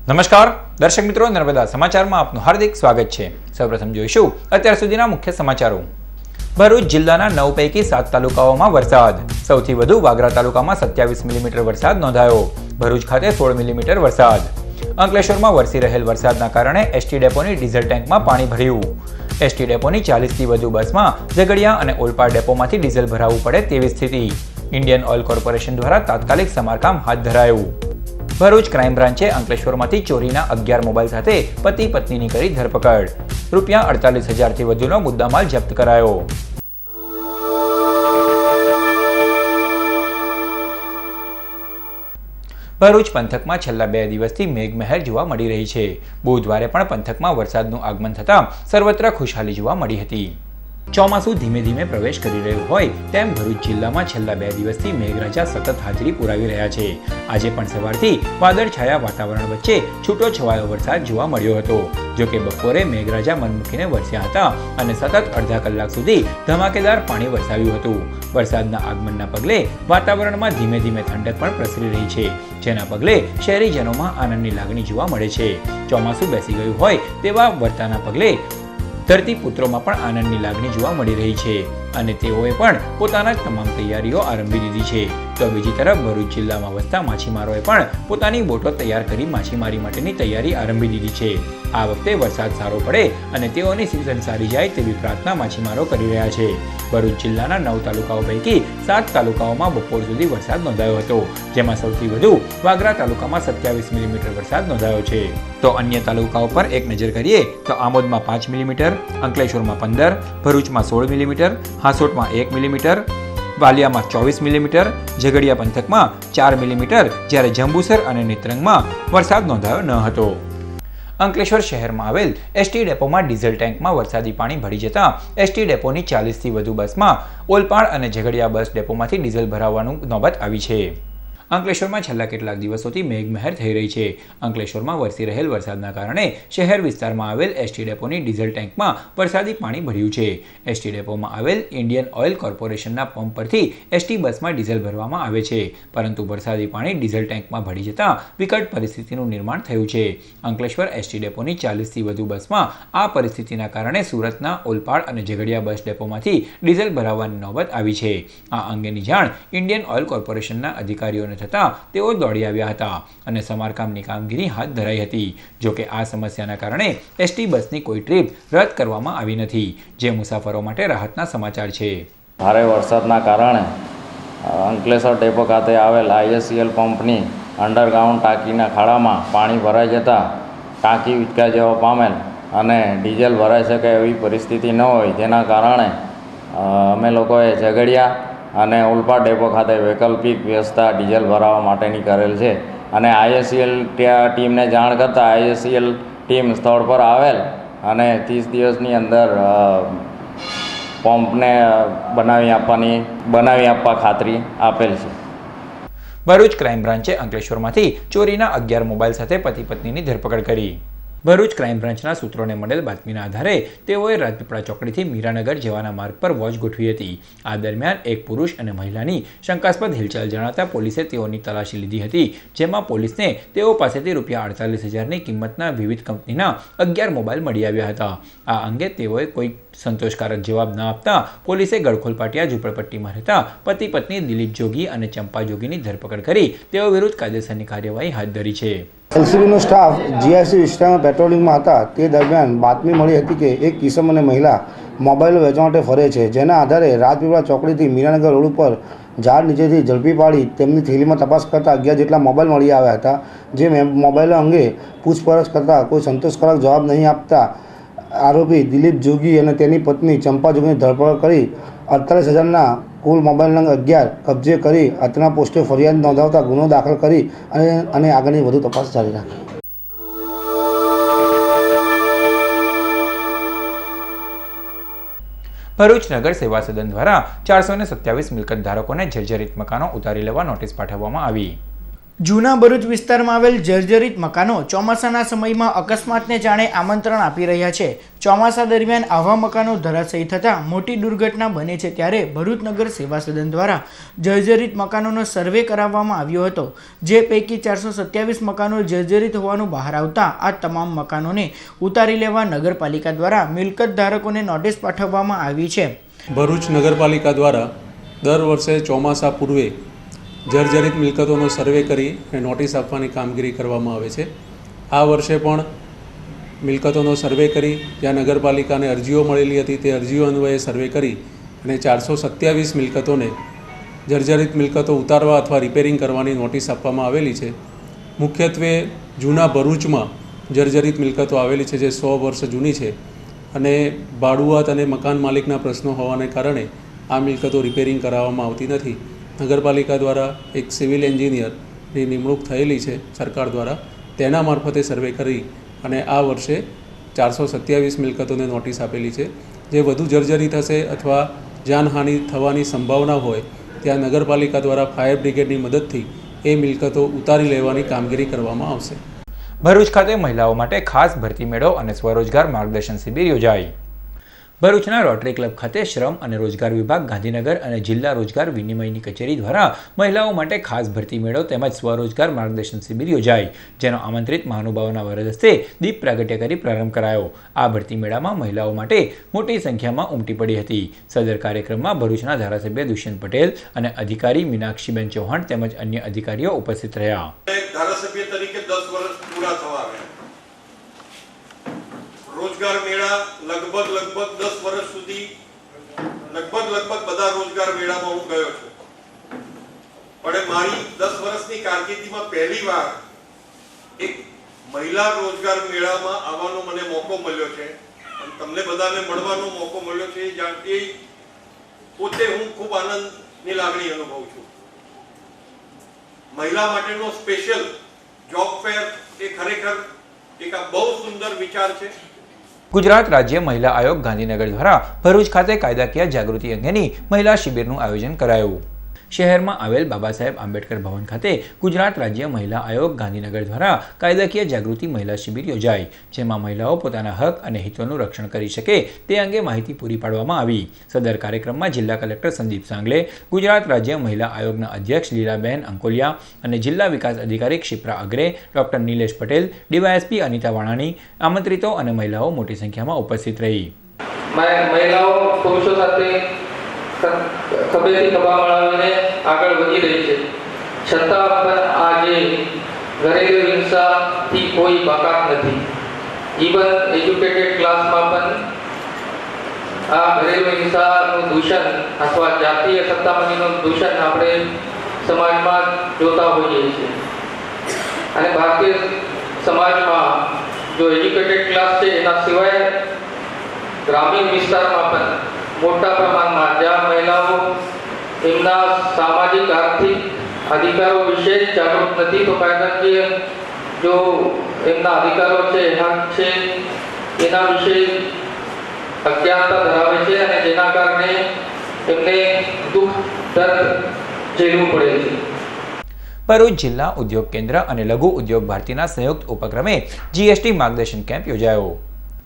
નમસ્કાર દર્શક મિત્રો, નર્મદા સમાચારમાં આપનું હાર્દિક સ્વાગત છે। સૌપ્રથમ જોઈશું અત્યાર સુધીના મુખ્ય સમાચારો। ભરૂચ જિલ્લાના 9 પૈકી 7 તાલુકાઓમાં વરસાદ। સૌથી વધુ વાગરા તાલુકામાં 27 મિલીમીટર વરસાદ નોંધાયો। ભરૂચ ખાતે 16 મિલીમીટર વરસાદ। અંકલેશ્વરમાં વરસી રહેલ વરસાદના કારણે એસટી ડેપોની ડીઝલ ટેન્કમાં પાણી ભર્યું। એસટી ડેપોની 40થી વધુ બસમાં ઝઘડિયા અને ઓલપાડ ડેપોમાંથી ડીઝલ ભરાવવું પડે તેવી સ્થિતિ। ઇન્ડિયન ઓઇલ કોર્પોરેશન દ્વારા તાત્કાલિક સમારકામ હાથ ધરાયું। ભરૂચ ક્રાઇમ બ્રાન્ચે અંકલેશ્વરમાંથી ચોરીના 11 મોબાઈલ સાથે પતિ પત્નીની કરી ધરપકડ। રૂપિયા 48,000થી વધુનો મુદ્દામાલ જપ્ત કરાયો। ભરૂચ પંથકમાં છેલ્લા 2 દિવસથી મેઘમહેર જોવા મળી રહી છે। બુધવારે પણ પંથકમાં વરસાદનું આગમન થતાં સર્વત્ર ખુશહાલી જોવા મળી હતી। ચોમાસું ધીમે ધીમે પ્રવેશ કરી રહ્યું હોય તેમ ભરૂચ જિલ્લામાં છેલ્લા 2 દિવસથી મેઘરાજા સતત હાજરી પુરાવી રહ્યા છે। આજે પણ સવારથી વાદળછાયા વાતાવરણ વચ્ચે છૂટો છવાયો વરસાદ જોવા મળ્યો હતો। જો કે બપોરે મેઘરાજા મન મૂકીને વરસ્યા હતા અને સતત અડધા કલાક સુધી ધમાકેદાર પાણી વરસાવ્યું હતું। વરસાદના આગમનના પગલે વાતાવરણમાં ધીમે ધીમે ઠંડક પણ પ્રસરી રહી છે, જેના પગલે શહેરીજનોમાં આનંદની લાગણી જોવા મળે છે। ચોમાસું બેસી ગયું હોય તેવા વર્તાના પગલે ધરતીપુત્રોમાં પણ આનંદની લાગણી જોવા મળી રહી છે અને તેઓએ પણ પોતાના તમામ તૈયારીઓ આરંભી દીધી છે। તો બીજી તરફ ભરૂચ જિલ્લામાં વસતા માછીમારોએ પણ પોતાની બોટો તૈયાર કરી માછીમારી માટેની તૈયારી આરંભી દીધી છે। આ વખતે વરસાદ સારો પડે અને તેઓની સિઝન સારી જાય તેવી પ્રાર્થના માછીમારો કરી રહ્યા છે। ભરૂચ જિલ્લાના 9 તાલુકાઓ પૈકી 7 તાલુકાઓમાં બપોર સુધી વરસાદ નોંધાયો હતો, જેમાં સૌથી વધુ વાગરા તાલુકામાં 27 મિલીમીટર વરસાદ નોંધાયો છે। તો અન્ય તાલુકાઓ પર એક નજર કરીએ તો આમોદમાં 5 મિલીમીટર, અંકલેશ્વરમાં 15, ભરૂચમાં 16 મિલીમીટર, હાસોટમાં 1 મિલીમીટર, વાલિયામાં 24 મિલીમીટર, ઝઘડિયા પંથકમાં 4 મિલીમીટર, જ્યારે જંબુસર અને નેત્રંગમાં વરસાદ નોંધાયો ન હતો। અંકલેશ્વર શહેરમાં આવેલ એસટી ડેપોમાં ડીઝલ ટેન્કમાં વરસાદી પાણી ભળી જતા એસટી ડેપોની 40થી વધુ બસમાં ઓલપાડ અને ઝઘડિયા બસ ડેપોમાંથી ડીઝલ ભરાવવાનું નોબત આવી છે। અંકલેશ્વરમાં છેલ્લા કેટલાક દિવસોથી મેઘમહેર થઈ રહી છે। અંકલેશ્વરમાં વરસી રહેલ વરસાદના કારણે શહેર વિસ્તારમાં આવેલ એસટી ડેપોની ડીઝલ ટેન્કમાં વરસાદી પાણી ભર્યું છે। એસટી ડેપોમાં આવેલ ઇન્ડિયન ઓઇલ કોર્પોરેશનના પંપ પરથી એસટી બસમાં ડીઝલ ભરવામાં આવે છે, પરંતુ વરસાદી પાણી ડીઝલ ટેન્કમાં ભળી જતા વિકટ પરિસ્થિતિનું નિર્માણ થયું છે। અંકલેશ્વર એસટી ડેપોની 40થી વધુ બસમાં આ પરિસ્થિતિના કારણે સુરતના ઓલપાડ અને ઝઘડિયા બસ ડેપોમાંથી ડીઝલ ભરાવવાની નોબત આવી છે। આ અંગેની જાણ ઇન્ડિયન ઓઇલ કોર્પોરેશનના અધિકારીઓને થતા તેઓ દોડી આવ્યા હતા અને સમારકામની કામગીરી હાથ ધરાઈ હતી। જોકે આ સમસ્યાના કારણે એસટી બસની કોઈ ટ્રીપ રદ કરવામાં આવી નથી, જે મુસાફરો માટે રાહતના સમાચાર છે। ભારે વરસાદના કારણે અંકલેશ્વર ડેપો ખાતે આવેલ ISCL પંપની અંડરગ્રાઉન્ડ ટાંકીના ખાડામાં પાણી ભરાઈ જતા ટાંકી ઉચકા જવા પામેલ અને ડીઝલ ભરાઈ શકે એવી પરિસ્થિતિ ન હોય, જેના કારણે અમે લોકોએ ઝઘડિયા અને ઓલપાડ ડેપો ખાતે વૈકલ્પિક વ્યવસ્થા ડીઝલ ભરાવવા માટેની કરેલ છે અને ISCL ટીમને જાણ કરતાં ISCL ટીમ સ્થળ પર આવેલ અને 30 દિવસની અંદર પંપને બનાવી આપવા ખાતરી આપેલ છે। ભરૂચ ક્રાઇમ બ્રાન્ચે અંકલેશ્વરમાંથી ચોરીના 11 મોબાઈલ સાથે પતિ પત્નીની ધરપકડ કરી। ભરૂચ ક્રાઇમ બ્રાન્ચના સૂત્રોને મળેલ બાતમીના આધારે તેઓએ રાજપીપળા ચોકડીથી મીરાનગર જવાના માર્ગ પર વોચ ગોઠવી હતી। આ દરમિયાન એક પુરુષ અને મહિલાની શંકાસ્પદ હિલચાલ જણાતા પોલીસે તેઓની તલાશી લીધી હતી, જેમાં પોલીસને તેઓ પાસેથી રૂપિયા 48,000ની કિંમતના વિવિધ કંપનીના 11 મોબાઈલ મળી આવ્યા હતા। આ અંગે તેઓએ કોઈ સંતોષકારક જવાબ ન આપતા પોલીસે ગળખોલ પાટિયા ઝૂંપડપટ્ટીમાં રહેતા પતિ પત્ની દિલીપ જોગી અને ચંપા જોગીની ધરપકડ કરી તેઓ વિરુદ્ધ કાયદેસરની કાર્યવાહી હાથ ધરી છે। એલસીબીનો સ્ટાફ જીઆઈસી વિસ્તારમાં પેટ્રોલિંગમાં હતા તે દરમિયાન બાતમી મળી હતી કે એક કિસમ અને મહિલા મોબાઈલો વેચવા માટે ફરે છે, જેના આધારે રાજપીપળા ચોકડીથી મીરાનગર રોડ ઉપર ઝાડ નીચેથી ઝડપી પાડી તેમની થેલીમાં તપાસ કરતાં 11 જેટલા મોબાઈલ મળી આવ્યા હતા। જે મોબાઈલો અંગે પૂછપરછ કરતાં કોઈ સંતોષકારક જવાબ નહીં આપતા આરોપી દિલીપ જોગી અને તેની પત્ની ચંપા જોગીની ધરપકડ કરી 48,000ના કુલ મોબાઈલ નંગ 11 કબજે કરી અતના પોસ્ટે ફરિયાદ નોંધાવતા ગુનો દાખલ કરી અને આગળની વધુ તપાસ જારી રાખી। ભરૂચ નગર સેવા સદન દ્વારા 427 મિલકત ધારકોને જર્જરિત મકાનો ઉતારી લેવા નોટિસ પાઠવવામાં આવી। જૂના ભરૂચ વિસ્તારમાં આવેલ જર્જરિત મકાનો ચોમાસાના સમયમાં અકસ્માતને જાણે આમંત્રણ આપી રહ્યા છે. ચોમાસા દરમિયાન આવા મકાનો ધરાશયી થતાં મોટી દુર્ઘટના બને છે. ત્યારે ભરૂચ નગર સેવા સદન દ્વારા જર્જરિત મકાનોનો સર્વે કરાવવામાં આવ્યો હતો, જે પૈકી 427 મકાનો જર્જરિત હોવાનું બહાર આવતા આ તમામ મકાનોને ઉતારી લેવા નગરપાલિકા દ્વારા મિલકત ધારકોને નોટિસ પાઠવવામાં આવી છે. ભરૂચ નગરપાલિકા દ્વારા દર વર્ષે ચોમાસા પૂર્વે જર્જરિત મિલકતોનો સર્વે કરી અને નોટિસ આપવાની કામગીરી કરવામાં આવે છે. આ વર્ષે પણ મિલકતોનો સર્વે કરી જ્યાં નગરપાલિકાને અરજીઓ મળેલી હતી તે અરજીઓ અન્વયે સર્વે કરી અને 427 મિલકતોને જર્જરિત મિલકતો ઉતારવા અથવા રિપેરિંગ કરવાની નોટિસ આપવામાં આવેલી છે. મુખ્યત્વે જૂના ભરૂચમાં જર્જરિત મિલકતો આવેલી છે જે 100 વર્ષ જૂની છે અને ભાડુઆત અને મકાન માલિકના પ્રશ્નો હોવાને કારણે આ મિલકતો રિપેરિંગ કરાવવામાં આવતી નથી. નગરપાલિકા દ્વારા એક સિવિલ એન્જિનિયરની નિમણૂક થયેલી છે સરકાર દ્વારા, તેના મારફતે સર્વે કરી અને આ વર્ષે 427 મિલકતોને નોટિસ આપેલી છે. જે વધુ જર્જરિત હશે અથવા જાનહાનિ થવાની સંભાવના હોય ત્યાં નગરપાલિકા દ્વારા ફાયર બ્રિગેડની મદદથી એ મિલકતો ઉતારી લેવાની કામગીરી કરવામાં આવશે. ભરૂચ ખાતે મહિલાઓ માટે ખાસ ભરતી મેળો અને સ્વરોજગાર માર્ગદર્શન શિબિર યોજાઈ. ભરૂચના રોટરી ક્લબ ખાતે શ્રમ અને રોજગાર વિભાગ ગાંધીનગર અને જિલ્લા રોજગાર વિનિમયની કચેરી દ્વારા મહિલાઓ માટે ખાસ ભરતી મેળો તેમજ સ્વરોજગાર માર્ગદર્શન શિબિર યોજાઈ, જેનો આમંત્રિત મહાનુભાવોના વરદ હસ્તે દીપ પ્રાગટ્ય કરી પ્રારંભ કરાયો. આ ભરતી મેળામાં મહિલાઓ માટે મોટી સંખ્યામાં ઉમટી પડી હતી. સદર કાર્યક્રમમાં ભરૂચના ધારાસભ્ય દુષ્યંત પટેલ અને અધિકારી મીનાક્ષીબેન ચૌહાણ તેમજ અન્ય અધિકારીઓ ઉપસ્થિત રહ્યા. ધારાસભ્ય તરીકે 10 વર્ષ પૂરા થવા આવ્યા. રોજગાર મેળા લગભગ 10 વર્ષ સુધી લગભગ બધા રોજગાર મેળામાં હું ગયો છું, પણ મારી 10 વર્ષની કારકિર્દીમાં પહેલીવાર એક મહિલા રોજગાર મેળામાં આવવાનો મને મોકો મળ્યો છે અને તમને બધાને મળવાનો મોકો મળ્યો છે. એ પોતે હું ખૂબ આનંદની લાગણી અનુભવું છું. મહિલા માટેનો સ્પેશિયલ જોબ ફેર એ ખરેખર એક આ બહુ સુંદર વિચાર છે. ગુજરાત રાજ્ય મહિલા આયોગ ગાંધીનગર દ્વારા ભરૂચ ખાતે કાયદાકીય જાગૃતિ અંગેની મહિલા શિબિરનું આયોજન કરાયું. શહેરમાં આવેલ બાબા સાહેબ આંબેડકર ભવન ખાતે ગુજરાત રાજ્ય મહિલા આયોગ ગાંધીનગર દ્વારા કાયદાકીય જાગૃતિ મહિલા શિબિર યોજાઈ, જેમાં મહિલાઓ પોતાના હક અને હિતોનું રક્ષણ કરી શકે તે અંગે માહિતી પૂરી પાડવામાં આવી. સદર કાર્યક્રમમાં જિલ્લા કલેક્ટર સંદીપ સાંગલે, ગુજરાત રાજ્ય મહિલા આયોગના અધ્યક્ષ લીલાબેન અંકોલિયા અને જિલ્લા વિકાસ અધિકારી ક્ષિપ્રા અગ્રે, ડોક્ટર નિલેશ પટેલ, ડીવાયએસપી અનિતા વાણાણી, આમંત્રિતો અને મહિલાઓ મોટી સંખ્યામાં ઉપસ્થિત રહી. મહિલાઓ પુરુષો સાથે ખભેથી ખભા મળાવીને આગળ વધી રહી છે, છતાં પણ આજે ઘરેલુ હિંસાથી કોઈ બાકાત નથી. ઇવન એજ્યુકેટેડ ક્લાસમાં પણ આ ઘરેલુ હિંસાનું દૂષણ અથવા જાતીય સત્તામણીનું દૂષણ આપણે સમાજમાં જોતા હોઈએ છીએ. અને ભારતીય સમાજમાં જો એજ્યુકેટેડ ક્લાસ છે એના સિવાય ગ્રામીણ વિસ્તારમાં પણ મોટા પ્રમાણમાં જ્યાં મહિલાઓ એમના સામાજિક આર્થિક અધિકારો વિશે જાગૃત નથી, તો કાયદાકીય જો એમના અધિકારો છે, હક છે, એના વિશે અજ્ઞાનતા ધરાવે છે અને જેના કારણે એમને દુઃખ દર્દ ઝેલવું પડે છે. ભરૂચ જિલ્લા ઉદ્યોગ કેન્દ્ર અને લઘુ ઉદ્યોગ ભારતીના સંયુક્ત ઉપક્રમે જીએસટી માર્ગદર્શન કેમ્પ યોજાયો.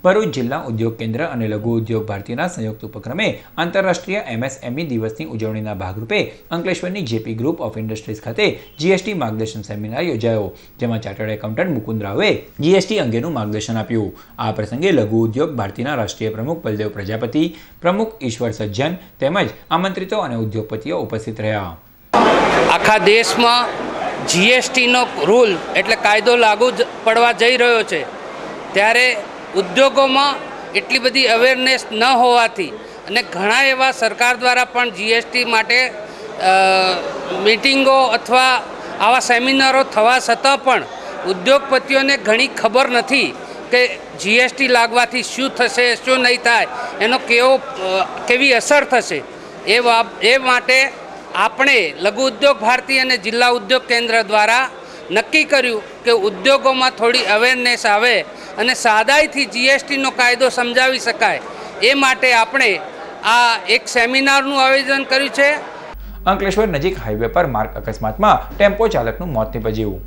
ભરૂચ જિલ્લા ઉદ્યોગ કેન્દ્ર અને લઘુ ઉદ્યોગ ભારતીના સંયુક્ત ઉપક્રમે આંતરરાષ્ટ્રીય એમએસએમઈ દિવસની ઉજવણીના ભાગરૂપે અંકલેશ્વરની જેપી ગ્રુપ ઓફ ઇન્ડસ્ટ્રીઝ ખાતે જીએસટી માર્ગદર્શન સેમિનાર યોજાયો, જેમાં ચાર્ટર્ડ એકાઉન્ટન્ટ મુકુંદ રાવે જીએસટી અંગેનું માર્ગદર્શન આપ્યું. આ પ્રસંગે લઘુ ઉદ્યોગ ભારતીના રાષ્ટ્રીય પ્રમુખ બલદેવ પ્રજાપતિ, પ્રમુખ ઈશ્વર સજ્જન તેમજ આમંત્રિતો અને ઉદ્યોગપતિઓ ઉપસ્થિત રહ્યા. આખા દેશમાં જીએસટીનો રૂલ એટલે કાયદો લાગુ પડવા જઈ રહ્યો છે, ત્યારે ઉદ્યોગોમાં એટલી બધી અવેરનેસ ન હોવાથી અને ઘણા એવા સરકાર દ્વારા પણ જીએસટી માટે મીટિંગો અથવા આવા સેમિનારો થવા છતાં પણ ઉદ્યોગપતિઓને ઘણી ખબર નથી કે જીએસટી લાગવાથી શું થશે, શું નહીં થાય, એનો કેવી અસર થશે. એ માટે આપણે લઘુ ઉદ્યોગ ભારતી અને જિલ્લા ઉદ્યોગ કેન્દ્ર દ્વારા નક્કી કર્યું કે ઉદ્યોગોમાં થોડી અવેરનેસ આવે અને સાદાઈથી જીએસટીનો કાયદો સમજાવી શકાય, એ માટે આપણે આ એક સેમિનારનું આયોજન કર્યું છે. અંકલેશ્વર નજીક હાઈવે પર માર્ગ અકસ્માતમાં ટેમ્પો ચાલકનું મોત નીપજ્યું.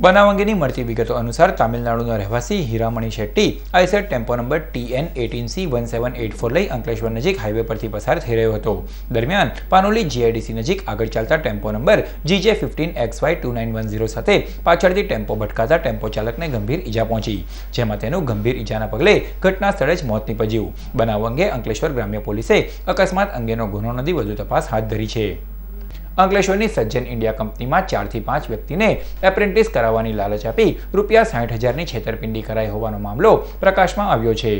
બનાવ અંગેની મળતી વિગતો અનુસાર તામિલનાડુના રહેવાસી Hiramani Shetty Eicher tempo number TN18C1784 લઈ અંકલેશ્વર નજીક હાઈવે પરથી પસાર થઈ રહ્યો હતો. દરમિયાન પાનોલી GIDC નજીક આગળ ચાલતા ટેમ્પો નંબર GJ15XY2910 સાથે પાછળથી ટેમ્પો ભટકાતા ટેમ્પો ચાલકને ગંભીર ઈજા પહોંચી, જેમાં તેનું ગંભીર ઈજાના પગલે ઘટના સ્થળે જ મોત નીપજ્યું. બનાવ અંગે અંકલેશ્વર ગ્રામ્ય પોલીસે અકસ્માત અંગેનો ગુનો નોંધી વધુ તપાસ હાથ ધરી છે. અંકલેશ્વરની સજ્જન ઇન્ડિયા કંપનીમાં 4 થી 5 વ્યક્તિને એપ્રેન્ટિસ કરાવવાની લાલચ આપી ₹60,000ની છેતરપિંડી કરાઈ હોવાનો મામલો પ્રકાશમાં આવ્યો છે.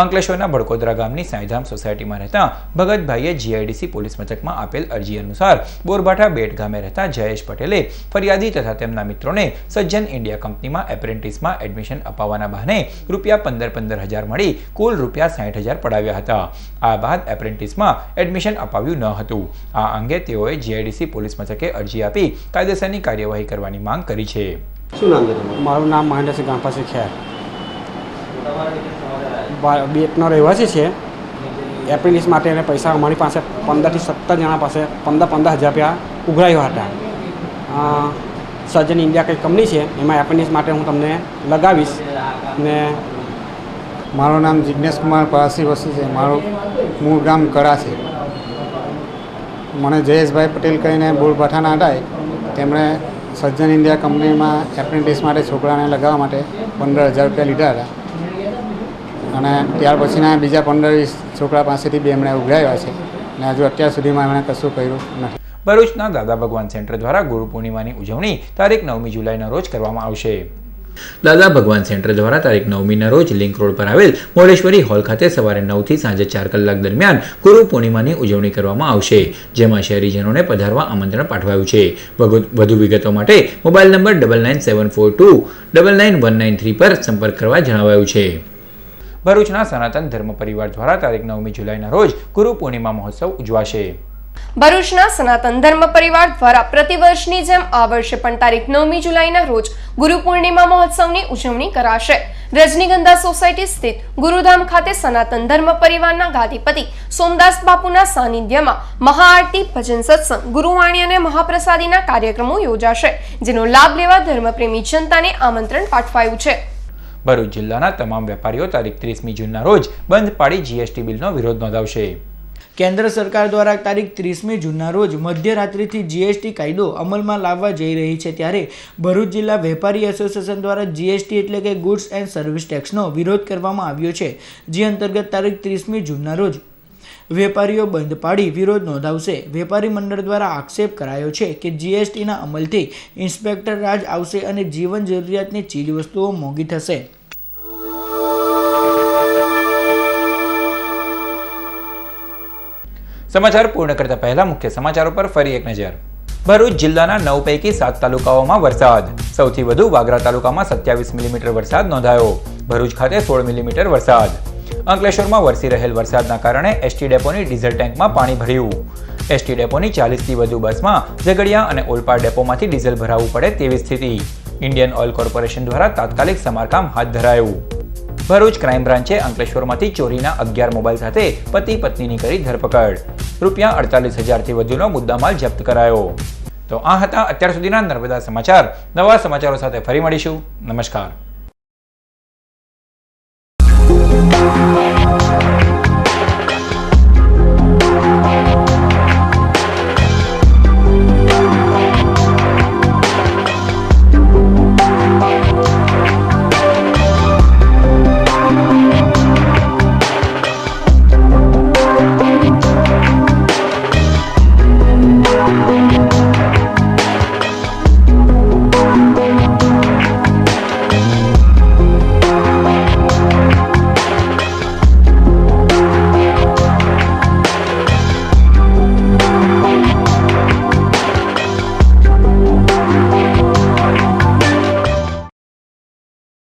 અંકલેશ્વરના ભડકોદરા ગામની સાંઈધામ સોસાયટીમાં રહેતા ભગતભાઈએ GIDC પોલીસ મથકમાં આપેલ અરજી અનુસાર બોરભાઠા બેટ ગામે રહેતા જયેશ પટેલે ફરિયાદી તથા તેમના મિત્રોને સજ્જન ઇન્ડિયા કંપનીમાં એપ્રેન્ટિસમાં એડમિશન અપાવવાના બહાને ₹15,000 મળી કુલ ₹60,000 પડાવ્યા હતા. આ બાદ એપ્રેન્ટિસમાં એડમિશન અપાવ્યું ન હતું. આ અંગે તેઓએ GIDC પોલીસ મથકે અરજી આપી કાયદેસરની કાર્યવાહી કરવાની માંગ કરી છે. શું નામ છે? મારું નામ મહેન્દ્રસિંહ ગાંપાસી ખેર, બેટનો રહેવાસી છે. એપ્રેન્ટિસ માટે એને પૈસા અમારી પાસે 15 થી 17 જણા પાસે 15,000 રૂપિયા ઉઘરાવ્યા હતા. સજ્જન ઇન્ડિયા કંઈ કંપની છે, એમાં એપ્રેન્ટિસ માટે હું તમને લગાવીશ. ને મારું નામ જિજ્ઞેશ કુમાર પારસી વસ્તુ છે. મારું મૂળ ગામ કડા છે. મને જયેશભાઈ પટેલ કહીને બોરભાઠાના હતા, તેમણે સજ્જન ઇન્ડિયા કંપનીમાં એપ્રેન્ટિસ માટે છોકરાને લગાવવા માટે 15,000 રૂપિયા લીધા હતા અને ત્યાર પછીના બીજા 15-20 છોકરા પાસેથી બી એમણે ઉઘરાવ્યા છે અને હજુ અત્યાર સુધીમાં એમણે કશું કર્યું નથી. ભરૂચના દાદા ભગવાન સેન્ટર દ્વારા ગુરુ પૂર્ણિમાની ઉજવણી તારીખ 9મી જુલાઈના રોજ કરવામાં આવશે. દાદા ભગવાન સેન્ટર દ્વારા તારીખ 9મીના રોજ લિંક રોડ પર આવેલ મોઢેશ્વરી હોલ ખાતે સવારે 9 થી સાંજે 4 કલાક દરમિયાન ગુરુ પૂર્ણિમાની ઉજવણી કરવામાં આવશે, જેમાં શહેરીજનોને પધારવા આમંત્રણ પાઠવાયું છે. વધુ વિગતો માટે મોબાઈલ નંબર 9974299193 પર સંપર્ક કરવા જણાવાયું છે. ભરૂચના સનાતન ધર્મ પરિવાર દ્વારા તારીખ 9મી જુલાઈના રોજ ગુરુ પૂર્ણિમા મહોત્સવ ઉજવાશે. ભરૂચના સનાતન ધર્મ પરિવાર દ્વારા પ્રતિવર્ષની જેમ આ વર્ષે પણ તારીખ 9મી જુલાઈના રોજ ગુરુ પૂર્ણિમા મહોત્સવની ઉજવણી કરાશે. રજનીગંધા સોસાયટી સ્થિત ગુરુધામ ખાતે સનાતન ધર્મ પરિવારના ગાદીપતિ સોમદાસ બાપુના સાનિધ્યમાં મહાઆરતી, ભજન સત્સંગ, ગુરુવાણી અને મહાપ્રસાદીના કાર્યક્રમો યોજાશે, જેનો લાભ લેવા ધર્મપ્રેમી જનતાને આમંત્રણ પાઠવાયું છે. ભરૂચ જિલ્લાના તમામ વેપારીઓ તારીખ 30મી જૂનના રોજ બંધ પાડી GST બિલનો વિરોધ નોંધાવશે. કેન્દ્ર સરકાર દ્વારા તારીખ 30મી જૂનના રોજ મધ્યરાત્રિથી GST કાયદો અમલમાં લાવવા જઈ રહી છે, ત્યારે ભરૂચ જિલ્લા વેપારી એસોસિએશન દ્વારા GST એટલે કે ગુડ્સ એન્ડ સર્વિસ ટેક્સનો વિરોધ કરવામાં આવ્યો છે, જે અંતર્ગત તારીખ 30મી જૂનના રોજ વેપારીઓ બંધ પાડી વિરોધ નોંધાવશે. વેપારી મંડળ દ્વારા આક્ષેપ કરાયો છે કે GSTના અમલથી ઇન્સ્પેક્ટર રાજ આવશે અને જીવન જરૂરિયાતની ચીજ વસ્તુઓ મોંઘી થશે. સમાચાર પૂર્ણ કરતા પહેલા મુખ્ય સમાચારો પર ફરી એક નજર. ભરૂચ જિલ્લાના 9 પૈકી 7 તાલુકાઓમાં વરસાદ. સૌથી વધુ વાગરા તાલુકામાં 27 મિલીમીટર વરસાદ નોંધાયો. ભરૂચ ખાતે 16 મિલીમીટર વરસાદ. અંકલેશ્વરમાં વરસી રહેલ વરસાદના કારણે ST ડેપોની ડીઝલ ટેન્કમાં પાણી ભર્યું. ST ડેપોની 40થી વધુ બસમાં ઝઘડિયા અને ઓલપાડ ડેપોમાંથી ડીઝલ ભરાવવું પડે તેવી સ્થિતિ. ઇન્ડિયન ઓઇલ કોર્પોરેશન દ્વારા તાત્કાલિક સમારકામ હાથ ધરાયું. ભરૂચ ક્રાઇમ બ્રાન્ચે અંકલેશ્વરમાંથી ચોરીના 11 મોબાઈલ સાથે પતિ પત્નીની કરી ધરપકડ. ₹48,000થી વધુનો મુદ્દામાલ જપ્ત કરાયો. તો આ હતા અત્યાર સુધીના નર્મદા સમાચાર. નવા સમાચારો સાથે ફરી મળીશું. નમસ્કાર.